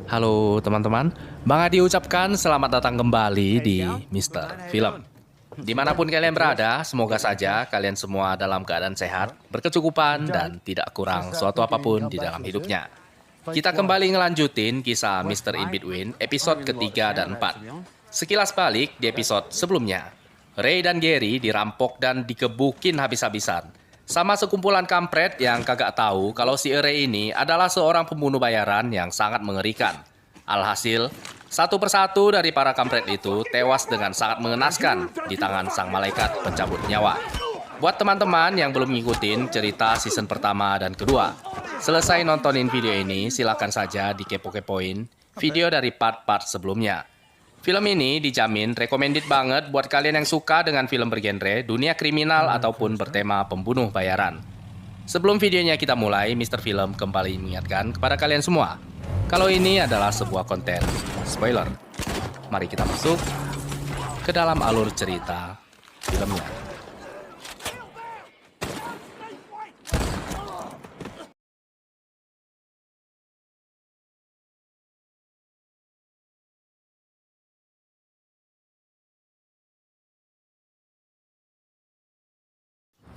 Halo teman-teman, Bang Adi ucapkan selamat datang kembali di Mister Film. Dimanapun kalian berada, semoga saja kalian semua dalam keadaan sehat, berkecukupan, dan tidak kurang suatu apapun di dalam hidupnya. Kita kembali ngelanjutin kisah Mister In Between episode ketiga dan 4. Sekilas balik di episode sebelumnya, Ray dan Gary dirampok dan dikebukin habis-habisan. Sama sekumpulan kampret yang kagak tahu kalau si Ray ini adalah seorang pembunuh bayaran yang sangat mengerikan. Alhasil, satu persatu dari para kampret itu tewas dengan sangat mengenaskan di tangan sang malaikat pencabut nyawa. Buat teman-teman yang belum ngikutin cerita season pertama dan kedua, selesai nontonin video ini, silakan saja dikepo-kepoin video dari part-part sebelumnya. Film ini dijamin recommended banget buat kalian yang suka dengan film bergenre dunia kriminal ataupun bertema pembunuh bayaran. Sebelum videonya kita mulai, Mr. Film kembali mengingatkan kepada kalian semua, kalau ini adalah sebuah konten spoiler. Mari kita masuk ke dalam alur cerita filmnya.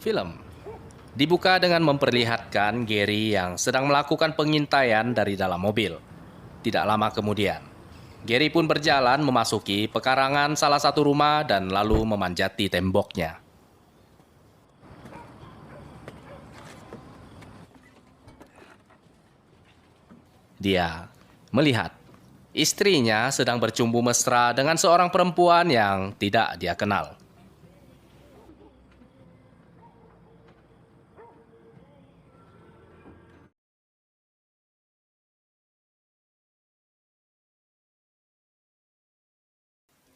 Film dibuka dengan memperlihatkan Gary yang sedang melakukan pengintaian dari dalam mobil. Tidak lama kemudian, Gary pun berjalan memasuki pekarangan salah satu rumah dan lalu memanjati temboknya. Dia melihat istrinya sedang bercumbu mesra dengan seorang perempuan yang tidak dia kenal.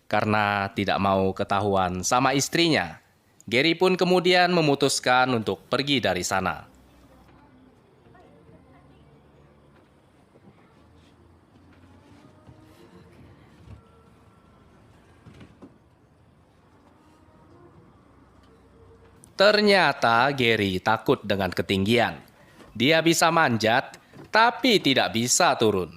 Karena tidak mau ketahuan sama istrinya, Gary pun kemudian memutuskan untuk pergi dari sana. Ternyata Gary takut dengan ketinggian. Dia bisa manjat, tapi tidak bisa turun.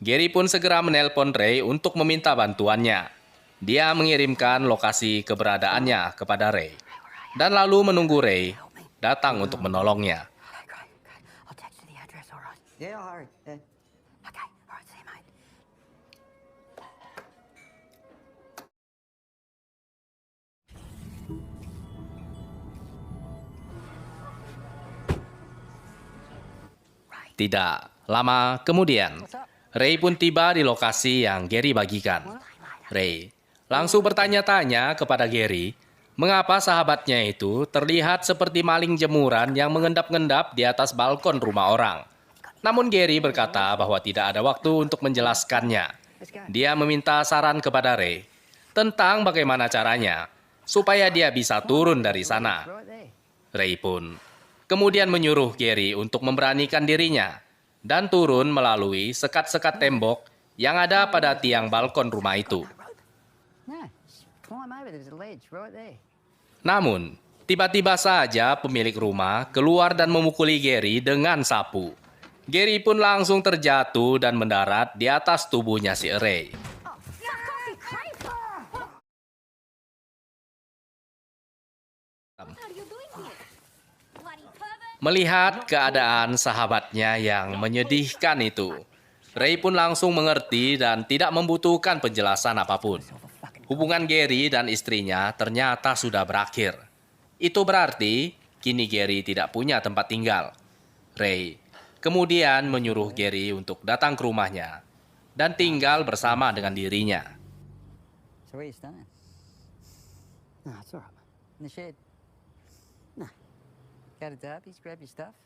Gary pun segera menelpon Ray untuk meminta bantuannya. Dia mengirimkan lokasi keberadaannya kepada Ray, dan lalu menunggu Ray datang untuk menolongnya. Okay, great. Okay. I'll text you the address, all right? Yeah, all right. Okay, all right, see you, mate. Tidak lama kemudian, Ray pun tiba di lokasi yang Gary bagikan. Ray langsung bertanya-tanya kepada Gary, mengapa sahabatnya itu terlihat seperti maling jemuran yang mengendap-endap di atas balkon rumah orang. Namun Gary berkata bahwa tidak ada waktu untuk menjelaskannya. Dia meminta saran kepada Ray tentang bagaimana caranya supaya dia bisa turun dari sana. Right there. Ray pun kemudian menyuruh Gary untuk memberanikan dirinya dan turun melalui sekat-sekat tembok yang ada pada tiang balkon rumah itu. No, just climb over. There's a ledge right there. Namun, tiba-tiba saja pemilik rumah keluar dan memukuli Gary dengan sapu. Gary pun langsung terjatuh dan mendarat di atas tubuhnya si Ray. Melihat keadaan sahabatnya yang menyedihkan itu, Ray pun langsung mengerti dan tidak membutuhkan penjelasan apapun. Hubungan Gary dan istrinya ternyata sudah berakhir. Itu berarti kini Gary tidak punya tempat tinggal. Ray kemudian menyuruh Gary untuk datang ke rumahnya dan tinggal bersama dengan dirinya. So where you staying? No, it's all right, mate. In the shed? No. Go to Darby's, grab your stuff.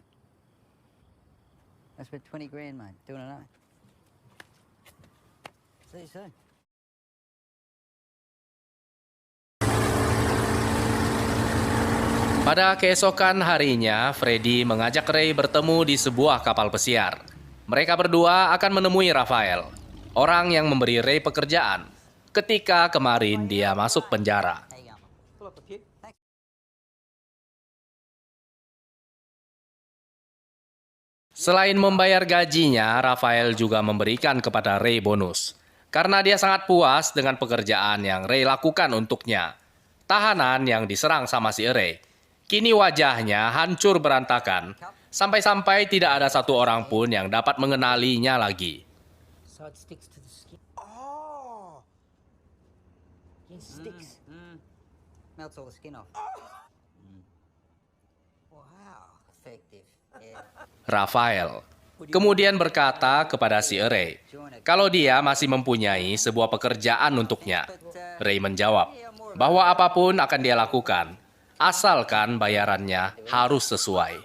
That's worth 20 grand, mate. Doing it night. See you soon. Pada keesokan harinya, Freddy mengajak Ray bertemu di sebuah kapal pesiar. Mereka berdua akan menemui Rafael, orang yang memberi Ray pekerjaan ketika kemarin dia masuk penjara. How you going? Pull up a kid. Thanks. Selain membayar gajinya, Rafael juga memberikan kepada Ray bonus. Karena dia sangat puas dengan pekerjaan yang Ray lakukan untuknya. Tahanan yang diserang sama si Ray. Kini wajahnya hancur berantakan, sampai-sampai tidak ada satu orang pun yang dapat mengenalinya lagi. So it sticks to the skin. Oh! It sticks. Melts all the skin off. Wow. Effective. Yeah. Rafael kemudian berkata kepada si Ray, kalau dia masih mempunyai sebuah pekerjaan untuknya. Ray menjawab bahwa apapun akan dia lakukan, asalkan bayarannya harus sesuai.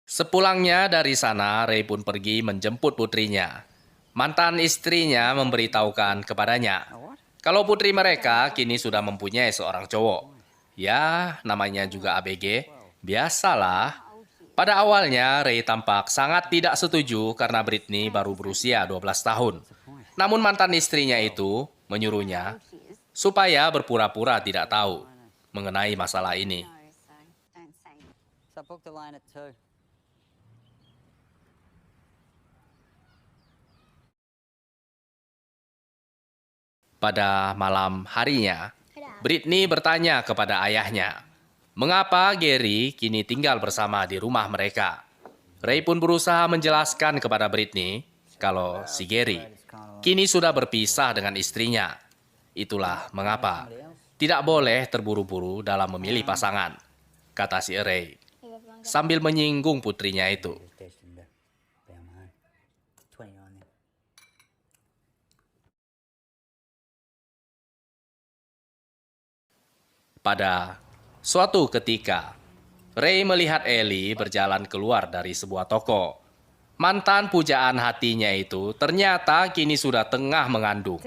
Sepulangnya dari sana, Ray pun pergi menjemput putrinya. Mantan istrinya memberitahukan kepadanya, kalau putri mereka kini sudah mempunyai seorang cowok. Ya, namanya juga ABG, biasalah. Pada awalnya, Ray tampak sangat tidak setuju karena Britney baru berusia 12 tahun. Namun mantan istrinya itu menyuruhnya supaya berpura-pura tidak tahu mengenai masalah ini. So I booked a line at 2. Pada malam harinya, Britney bertanya kepada ayahnya, mengapa Gary kini tinggal bersama di rumah mereka. Ray pun berusaha menjelaskan kepada Britney kalau si Gary kini sudah berpisah dengan istrinya. Itulah mengapa tidak boleh terburu-buru dalam memilih pasangan, kata si Ray, sambil menyinggung putrinya itu. Destined to be on my own. 29 then. Pada suatu ketika, Ray melihat Ellie berjalan keluar dari sebuah toko. Mantan pujaan hatinya itu ternyata kini sudah tengah mengandung.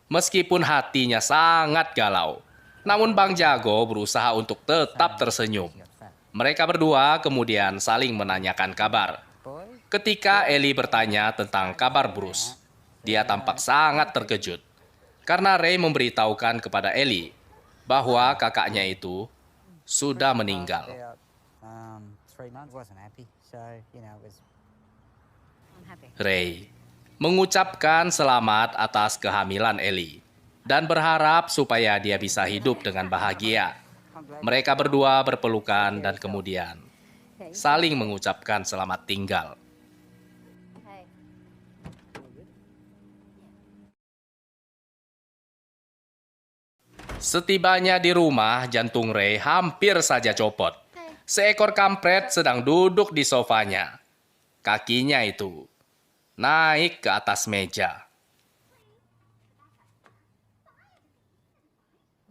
Meskipun hatinya sangat galau, namun Bang Jago berusaha untuk tetap tersenyum. Mereka berdua kemudian saling menanyakan kabar. Ketika Ellie bertanya tentang kabar Bruce, dia tampak sangat terkejut. Karena Ray memberitahukan kepada Ellie bahwa kakaknya itu sudah meninggal. About 3 months. Wasn't happy. So, you know, it was I'm happy. Ray mengucapkan selamat atas kehamilan Ellie dan berharap supaya dia bisa hidup dengan bahagia. Mereka berdua berpelukan dan kemudian saling mengucapkan selamat tinggal. Hey. Setibanya di rumah, jantung Ray hampir saja copot. Seekor kampret sedang duduk di sofanya. Kakinya itu naik ke atas meja.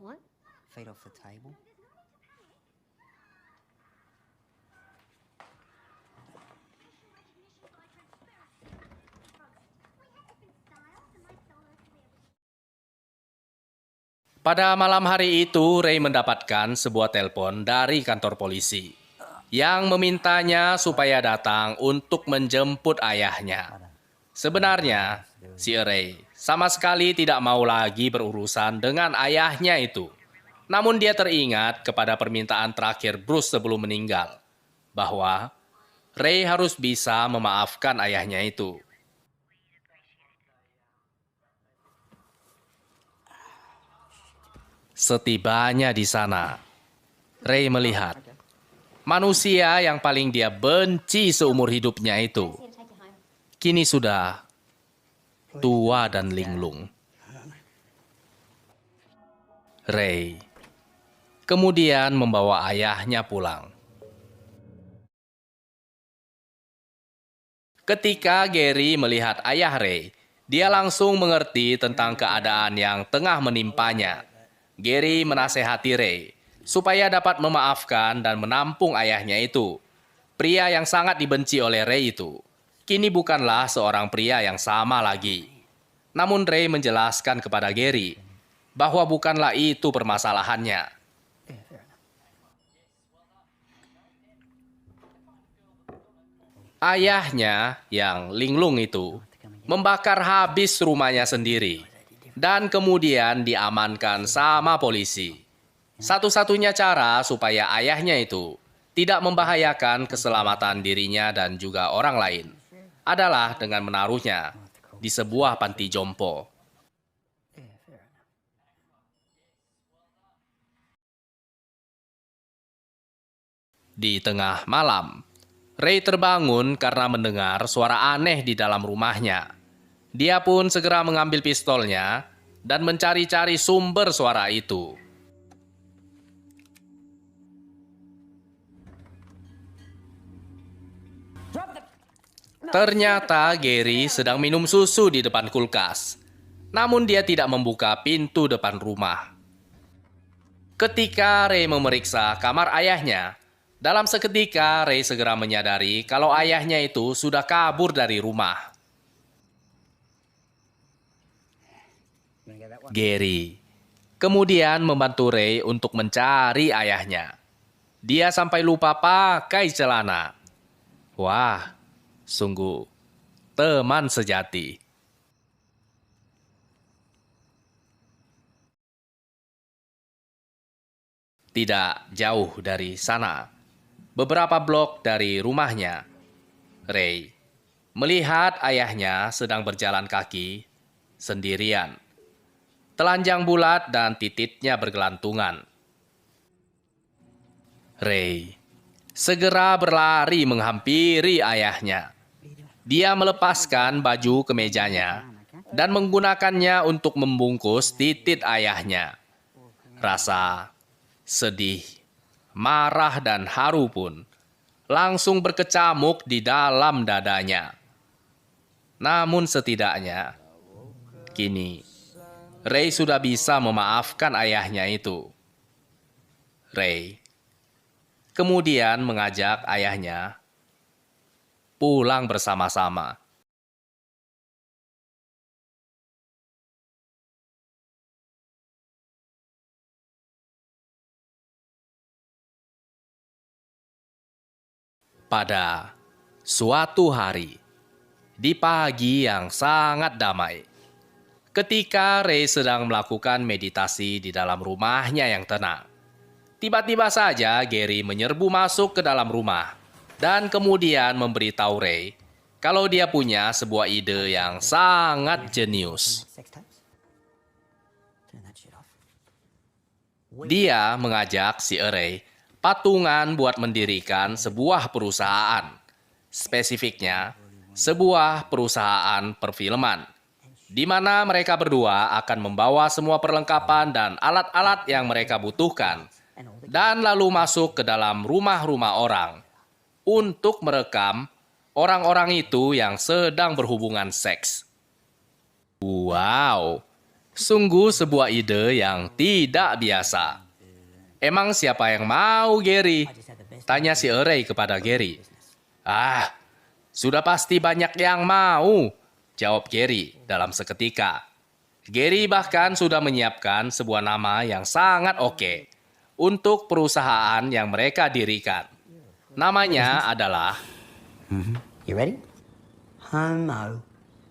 What? feet off the table. Pada malam hari itu, Ray mendapatkan sebuah telepon dari kantor polisi yang memintanya supaya datang untuk menjemput ayahnya. Sebenarnya, si Ray sama sekali tidak mau lagi berurusan dengan ayahnya itu. Namun dia teringat kepada permintaan terakhir Bruce sebelum meninggal, bahwa Ray harus bisa memaafkan ayahnya itu. Setibanya di sana, Ray melihat manusia yang paling dia benci seumur hidupnya itu kini sudah tua dan linglung. Ray kemudian membawa ayahnya pulang. Ketika Gary melihat ayah Ray, dia langsung mengerti tentang keadaan yang tengah menimpanya. Gary menasehati Ray supaya dapat memaafkan dan menampung ayahnya itu. Pria yang sangat dibenci oleh Ray itu kini bukanlah seorang pria yang sama lagi. Namun Ray menjelaskan kepada Gary bahwa bukanlah itu permasalahannya. Ayahnya yang linglung itu membakar habis rumahnya sendiri. dan kemudian diamankan sama polisi. Satu-satunya cara supaya ayahnya itu tidak membahayakan keselamatan dirinya dan juga orang lain adalah dengan menaruhnya di sebuah panti jompo. Di tengah malam, Ray terbangun karena mendengar suara aneh di dalam rumahnya. Dia pun segera mengambil pistolnya dan mencari-cari sumber suara itu. Ternyata Gary sedang minum susu di depan kulkas. Namun dia tidak membuka pintu depan rumah. Ketika Ray memeriksa kamar ayahnya, dalam seketika Ray segera menyadari kalau ayahnya itu sudah kabur dari rumah. Gary kemudian membantu Ray untuk mencari ayahnya. Dia sampai lupa pakai celana. Wah, sungguh teman sejati. Tidak jauh dari sana, beberapa blok dari rumahnya, Ray melihat ayahnya sedang berjalan kaki sendirian. Telanjang bulat dan titiknya bergelantungan. Ray segera berlari menghampiri ayahnya. Dia melepaskan baju kemejanya dan menggunakannya untuk membungkus titik ayahnya. Rasa sedih, marah, dan haru pun langsung berkecamuk di dalam dadanya. Namun setidaknya, kini Ray sudah bisa memaafkan ayahnya itu. Ray kemudian mengajak ayahnya pulang bersama-sama. Pada suatu hari, di pagi yang sangat damai, ketika Ray sedang melakukan meditasi di dalam rumahnya yang tenang, tiba-tiba saja Gary menyerbu masuk ke dalam rumah dan kemudian memberitahu Ray kalau dia punya sebuah ide yang sangat jenius. Sex tapes? Turn that shit off. Dia mengajak si Ray patungan buat mendirikan sebuah perusahaan. Spesifiknya, sebuah perusahaan perfilman, di mana mereka berdua akan membawa semua perlengkapan dan alat-alat yang mereka butuhkan, dan lalu masuk ke dalam rumah-rumah orang untuk merekam orang-orang itu yang sedang berhubungan seks. Wow, sungguh sebuah ide yang tidak biasa. Emang siapa yang mau, Gary? Tanya si Ray kepada Gary. Ah, sudah pasti banyak yang mau, jawab Gary dalam seketika. Gary bahkan sudah menyiapkan sebuah nama yang sangat oke untuk perusahaan yang mereka dirikan. Namanya adalah You ready? Homo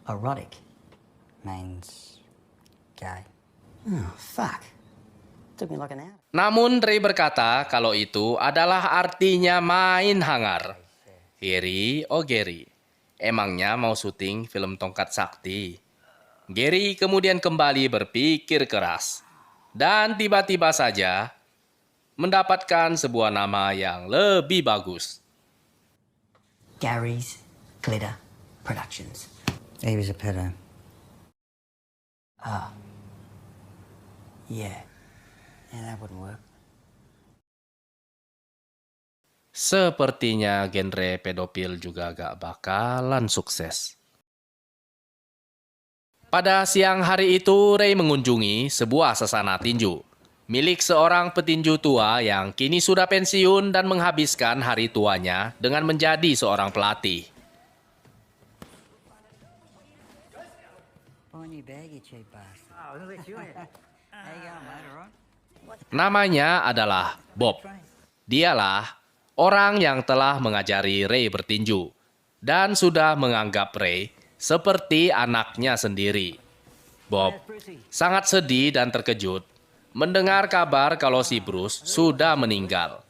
erotic. Means gay. Oh, fuck. Took me like an hour. Namun Ray berkata kalau itu adalah artinya main hangar. Gary, oh Gary, emangnya mau syuting film Tongkat Sakti? Gary kemudian kembali berpikir keras. Dan tiba-tiba saja mendapatkan sebuah nama yang lebih bagus. Gary's Glitter Productions. He was a pedo. Yeah. Yeah, that wouldn't work. Sepertinya genre pedofil juga gak bakalan sukses. Pada siang hari itu, Ray mengunjungi sebuah sasana tinju, milik seorang petinju tua yang kini sudah pensiun dan menghabiskan hari tuanya dengan menjadi seorang pelatih. Buy a new bag, you cheap bastard. Oh, I'll let you in. How you going, mate? All right? Namanya adalah Bob. Dialah orang yang telah mengajari Ray bertinju dan sudah menganggap Ray seperti anaknya sendiri. Bob sangat sedih dan terkejut mendengar kabar kalau si Bruce sudah meninggal.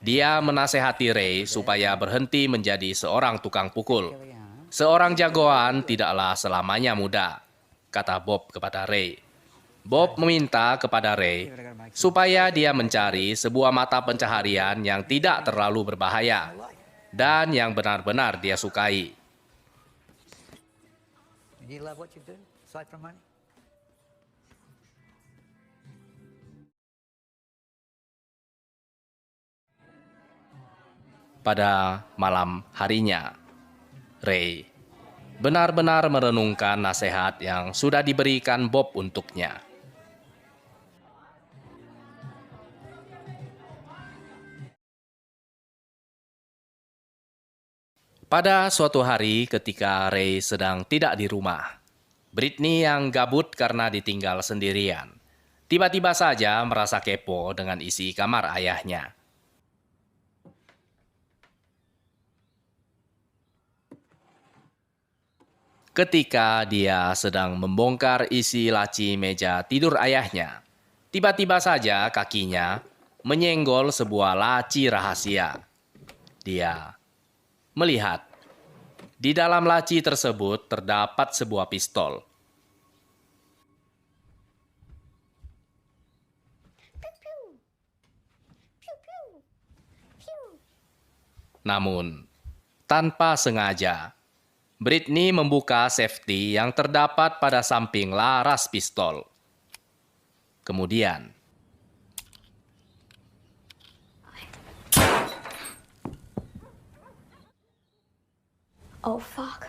Dia menasehati Ray supaya berhenti menjadi seorang tukang pukul. Seorang jagoan tidaklah selamanya muda, kata Bob kepada Ray. Bob meminta kepada Ray supaya dia mencari sebuah mata pencaharian yang tidak terlalu berbahaya dan yang benar-benar dia sukai. Do you love what you do, aside from money? Pada malam harinya, Ray benar-benar merenungkan nasihat yang sudah diberikan Bob untuknya. Pada suatu hari ketika Ray sedang tidak di rumah, Britney yang gabut karena ditinggal sendirian, tiba-tiba saja merasa kepo dengan isi kamar ayahnya. Ketika dia sedang membongkar isi laci meja tidur ayahnya, tiba-tiba saja kakinya menyenggol sebuah laci rahasia. Dia melihat di dalam laci tersebut terdapat sebuah pistol. Namun, tanpa sengaja, Britney membuka safety yang terdapat pada samping laras pistol. Kemudian, Oh, fuck.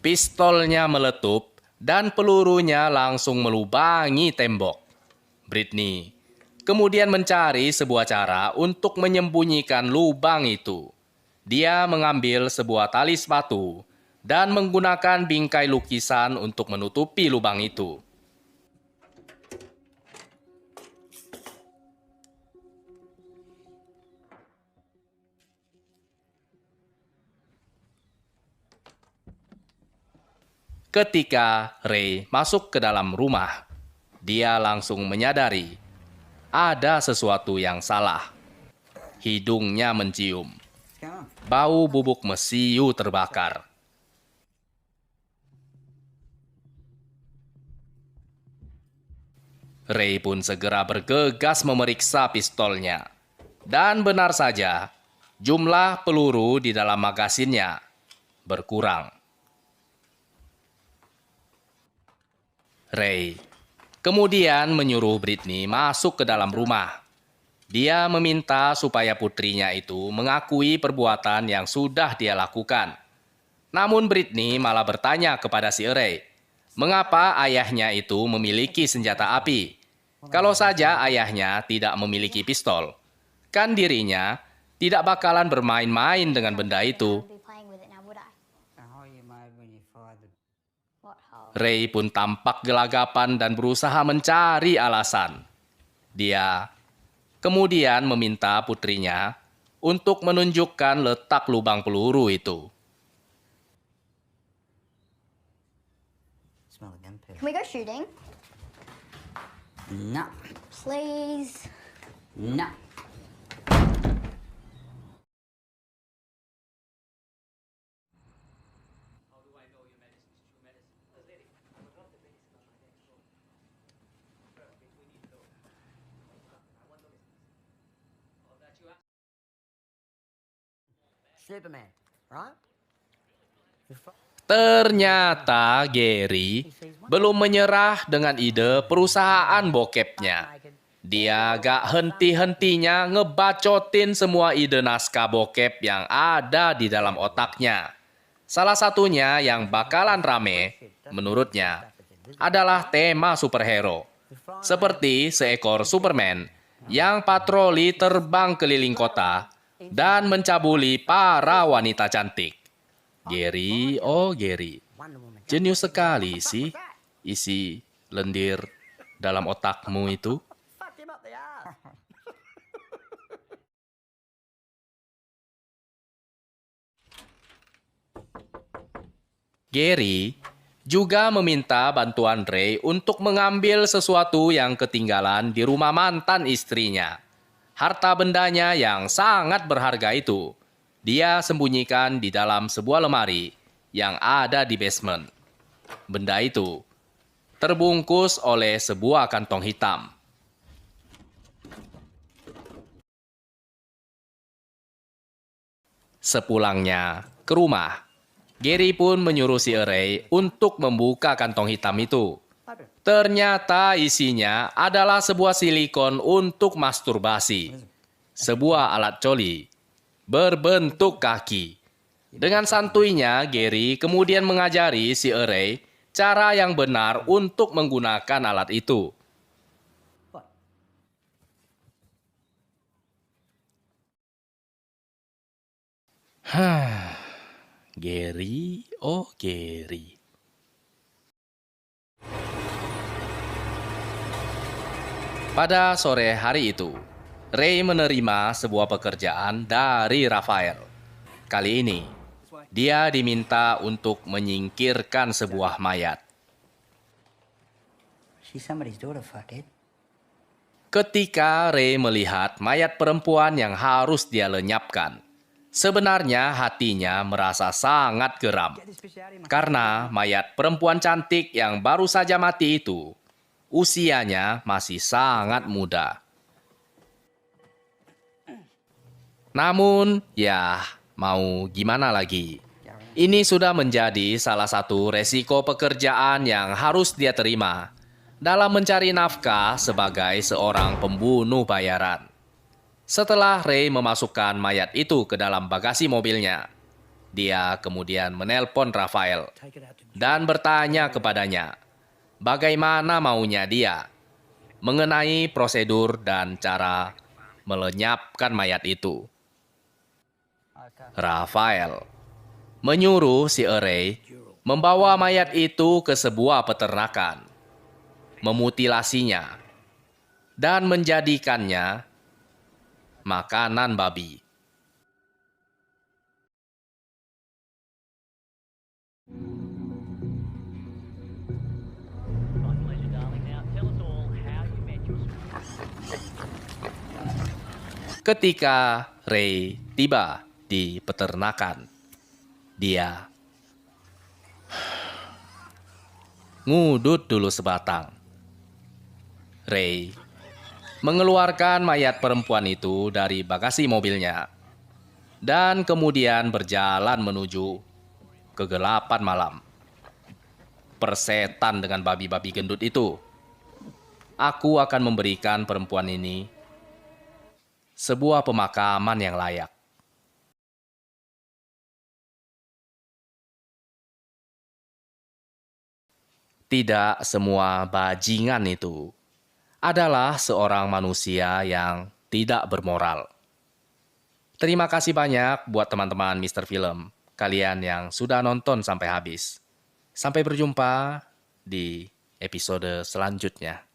pistolnya meletup dan pelurunya langsung melubangi tembok. Britney kemudian mencari sebuah cara untuk menyembunyikan lubang itu. Dia mengambil sebuah tali sepatu dan menggunakan bingkai lukisan untuk menutupi lubang itu. Ketika Ray masuk ke dalam rumah, dia langsung menyadari ada sesuatu yang salah. Hidungnya mencium. What's going on? Bau bubuk mesiu terbakar. Ray pun segera bergegas memeriksa pistolnya. Dan benar saja, jumlah peluru di dalam magasinnya berkurang. Ray kemudian menyuruh Britney masuk ke dalam rumah. Dia meminta supaya putrinya itu mengakui perbuatan yang sudah dia lakukan. Namun Britney malah bertanya kepada si Ray, mengapa ayahnya itu memiliki senjata api? Kalau saja ayahnya tidak memiliki pistol, kan dirinya tidak bakalan bermain-main dengan benda itu. Be playing with it now, would I? The hole you made when you fired the... What hole? Ray pun tampak gelagapan dan berusaha mencari alasan. Dia kemudian meminta putrinya untuk menunjukkan letak lubang peluru itu. Smell the gunpowder. Can we go shooting? No. Please. No. Superman, right? Ternyata Gary belum menyerah dengan ide perusahaan bokepnya. Dia gak henti-hentinya ngebacotin semua ide naskah bokep yang ada di dalam otaknya. Salah satunya yang bakalan rame, menurutnya, adalah tema superhero. Seperti seekor Superman yang patroli terbang keliling kota dan mencabuli para wanita cantik. Gary, oh Gary, jenius sekali sih isi lendir dalam otakmu itu. Fuck him up the ass. Gary juga meminta bantuan Ray untuk mengambil sesuatu yang ketinggalan di rumah mantan istrinya. Harta bendanya yang sangat berharga itu, dia sembunyikan di dalam sebuah lemari yang ada di basement. Benda itu terbungkus oleh sebuah kantong hitam. Sepulangnya ke rumah, Gary pun menyuruh si Ray untuk membuka kantong hitam itu. Ternyata isinya adalah sebuah silikon untuk masturbasi. Sebuah alat coli berbentuk kaki. Dengan santuinya, Gary kemudian mengajari si Ray cara yang benar untuk menggunakan alat itu. Gary, oh Gary. Pada sore hari itu, Ray menerima sebuah pekerjaan dari Raphael. Kali ini, dia diminta untuk menyingkirkan sebuah mayat. She's somebody's daughter, fuckhead. Ketika Ray melihat mayat perempuan yang harus dia lenyapkan, sebenarnya hatinya merasa sangat geram. Karena mayat perempuan cantik yang baru saja mati itu, usianya masih sangat muda. Namun, ya mau gimana lagi? Ini sudah menjadi salah satu resiko pekerjaan yang harus dia terima dalam mencari nafkah sebagai seorang pembunuh bayaran. Setelah Ray memasukkan mayat itu ke dalam bagasi mobilnya, dia kemudian menelpon Raphael dan bertanya kepadanya bagaimana maunya dia mengenai prosedur dan cara melenyapkan mayat itu. Raphael menyuruh si Ray membawa mayat itu ke sebuah peternakan, memutilasinya, dan menjadikannya makanan babi. Ketika Ray tiba di peternakan, dia ngudut dulu sebatang. Ray mengeluarkan mayat perempuan itu dari bagasi mobilnya dan kemudian berjalan menuju kegelapan malam. Persetan dengan babi-babi gendut itu. Aku akan memberikan perempuan ini sebuah pemakaman yang layak. Tidak semua bajingan itu adalah seorang manusia yang tidak bermoral. Terima kasih banyak buat teman-teman Mr. Film, kalian yang sudah nonton sampai habis. Sampai berjumpa di episode selanjutnya.